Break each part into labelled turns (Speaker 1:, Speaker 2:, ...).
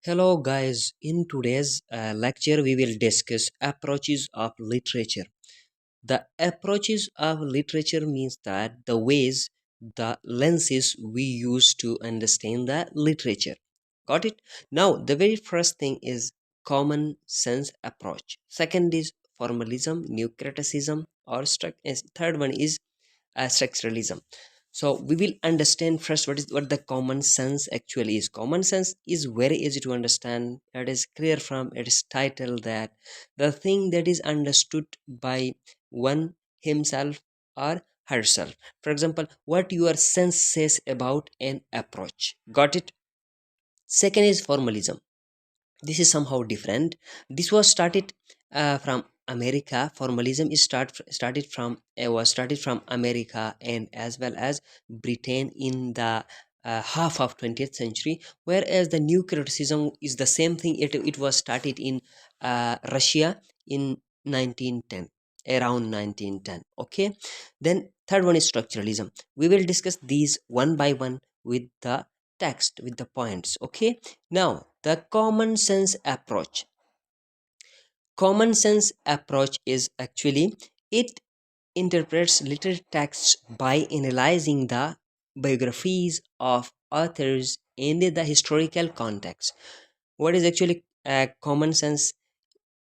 Speaker 1: Hello guys, in today's lecture we will discuss approaches of literature. The approaches of literature means that the ways, the lenses we use to understand the literature. Got it? Now the very first thing is common sense approach. Second is formalism, new criticism, or third one is structuralism. So we will understand first what the common sense actually is. Common sense is very easy to understand. It is clear from its title that the thing that is understood by one himself or herself. For example, what your sense says about an approach. Got it? Second is formalism. This is somehow different. This was started from America. Formalism is started from America and as well as Britain in the half of 20th century, whereas the new criticism is the same thing. It was started in Russia in 1910, around 1910. Okay, then third one is structuralism. We will discuss these one by one with the text, with the points. Okay, now the common sense approach is actually, it interprets literary texts by analyzing the biographies of authors in the historical context. What is actually common sense?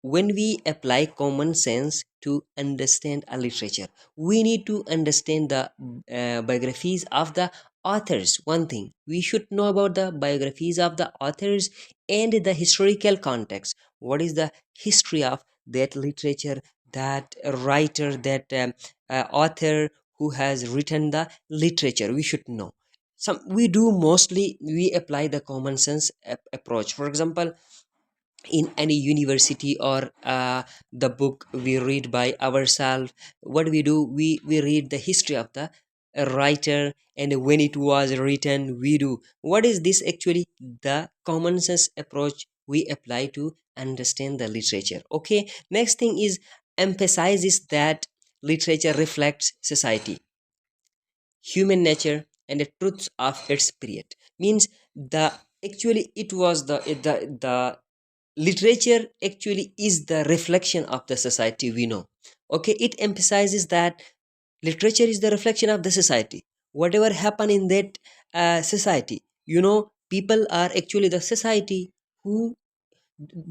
Speaker 1: When we apply common sense to understand a literature, we need to understand the biographies of the authors. One thing, we should know about the biographies of the authors and the historical context. What is the history of that literature, that writer, that author who has written the literature? We should know. Some we do mostly we apply the common sense approach. For example, in any university or the book we read by ourselves, what we do, we read the history of the writer and when it was written. We do what is this actually, the common sense approach we apply to understand the literature. Okay, next thing is emphasizes that literature reflects society, human nature, and the truths of its period. Means the actually it was the literature actually is the reflection of the society, we know. Okay, it emphasizes that literature is the reflection of the society. Whatever happen in that society, people are actually the society, who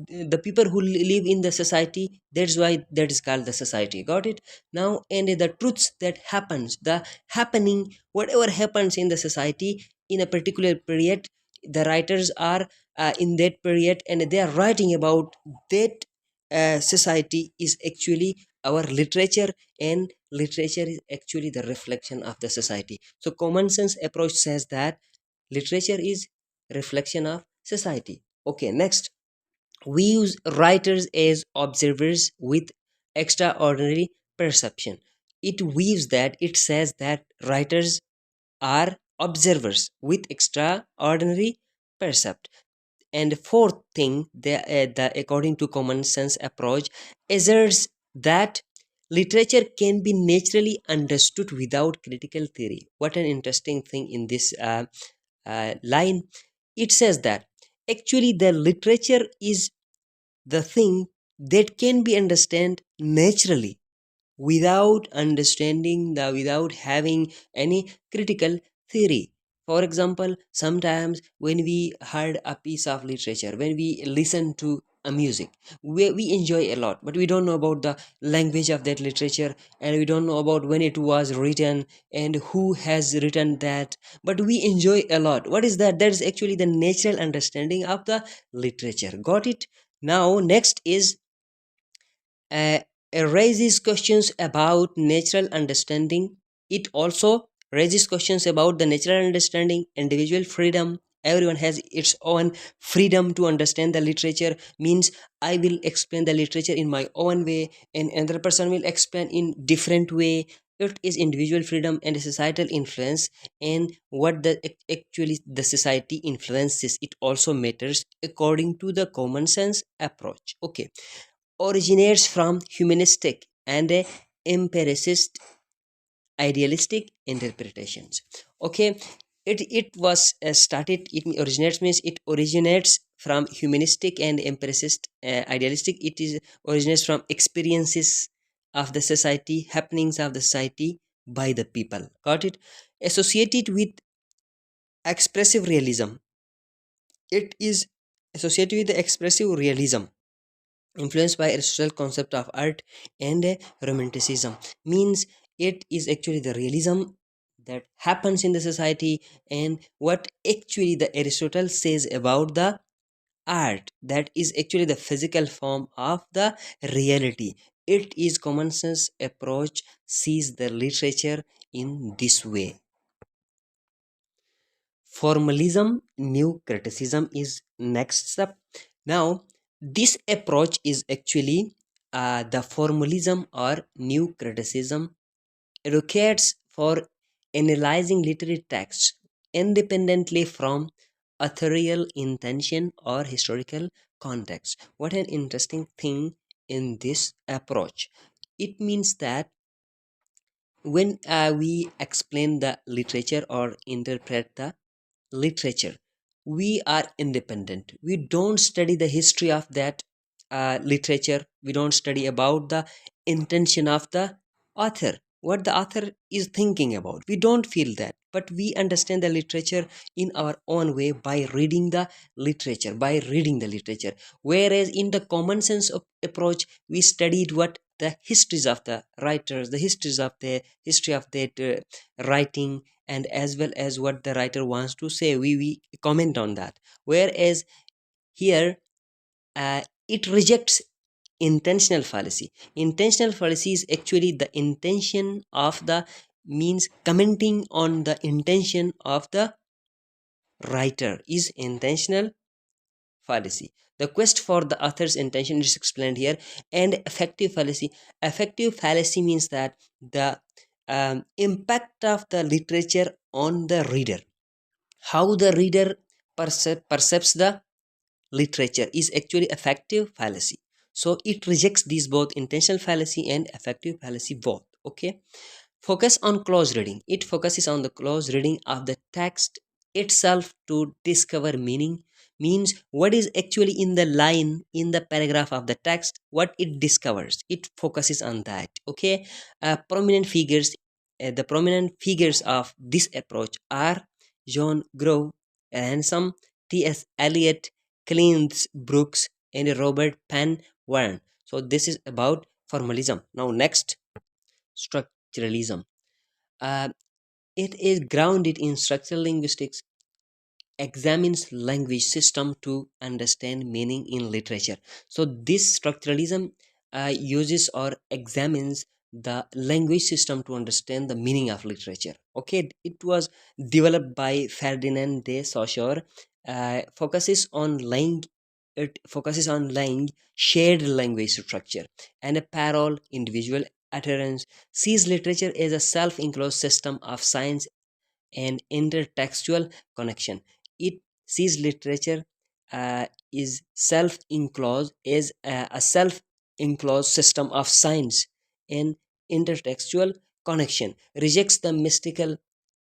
Speaker 1: the people who live in the society. That's why that is called the society. Got it? Now, and the truths that happens, the happening, whatever happens in the society in a particular period, the writers are in that period and they are writing about that society is actually our literature, and literature is actually the reflection of the society. So common sense approach says that literature is reflection of society. Okay, next, we use writers as observers with extraordinary perception. It weaves that, it says that writers are observers with extraordinary percept. And fourth thing, according to common sense approach, asserts that literature can be naturally understood without critical theory. What an interesting thing in this line. It says that actually the literature is the thing that can be understood naturally without having any critical theory. For example, sometimes when we heard a piece of literature, when we listen to a music, we enjoy a lot, but we don't know about the language of that literature, and we don't know about when it was written and who has written that, but we enjoy a lot. What is that? That is actually the natural understanding of the literature. Got it? Now next is uh, raises questions about natural understanding. It also raises questions about the natural understanding, individual freedom. Everyone has its own freedom to understand the literature. Means I will explain the literature in my own way, and another person will explain in different way. It is individual freedom and societal influence, and what actually the society influences. It also matters according to the common sense approach. Okay, originates from humanistic and empiricist idealistic interpretations. Okay, it was started, it originates means it originates from humanistic and empiricist idealistic. It is originates from experiences of the society, happenings of the society by the people. Got it? Associated with expressive realism, it is associated with the expressive realism influenced by Aristotle's concept of art and romanticism. Means it is actually the realism that happens in the society, and what actually the Aristotle says about the art, that is actually the physical form of the reality. It is common sense approach sees the literature in this way. Formalism, new criticism is next step. Now, this approach is actually the formalism or new criticism advocates for analyzing literary texts independently from authorial intention or historical context. What an interesting thing in this approach. It means that when we explain the literature or interpret the literature, we are independent. We don't study the history of that literature. We don't study about the intention of the author, what the author is thinking about. We don't feel that, but we understand the literature in our own way by reading the literature, whereas in the common sense of approach, we studied what the histories of the writers, the histories of the history of that writing, and as well as what the writer wants to say, we comment on that. Whereas here, it rejects intentional fallacy. Intentional fallacy is actually the intention of the, means commenting on the intention of the writer is intentional fallacy. The quest for the author's intention is explained here. And affective fallacy, affective fallacy means that the impact of the literature on the reader, how the reader perceives the literature, is actually affective fallacy. So it rejects these both, intentional fallacy and affective fallacy both. Okay. Focus on close reading, it focuses on the close reading of the text itself to discover meaning. Means what is actually in the line, in the paragraph of the text, what it discovers, it focuses on that. Okay. Prominent figures, the prominent figures of this approach are John Grove, Ransom, T.S. Eliot, Clint Brooks, and Robert Penn Warren. So this is about formalism. Now next, structuralism. Uh, it is grounded in structural linguistics, examines language system to understand meaning in literature. So this structuralism uses or examines the language system to understand the meaning of literature. Okay, it was developed by Ferdinand de Saussure. Focuses on laying It focuses on laying shared language structure and a parallel individual utterance, sees literature as a self-enclosed system of science and intertextual connection. It sees literature is self-enclosed as a self-enclosed system of science and intertextual connection. Rejects the mystical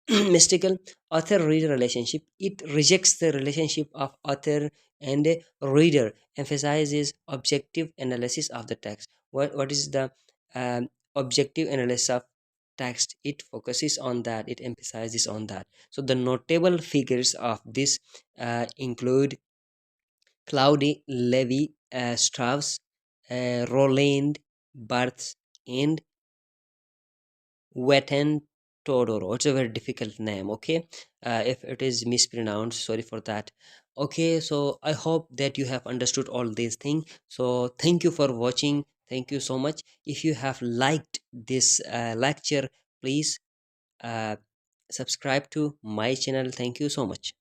Speaker 1: mystical author-reader relationship. It rejects the relationship of author and a reader. Emphasizes objective analysis of the text. What is the objective analysis of text? It focuses on that, it emphasizes on that. So the notable figures of this include Claude Levi Strauss, Roland Barthes, and Weten Todoro. It's a very difficult name. Okay, if it is mispronounced, sorry for that. Okay, so I hope that you have understood all these things. So thank you for watching. Thank you so much. If you have liked this lecture, please uh, subscribe to my channel. Thank you so much.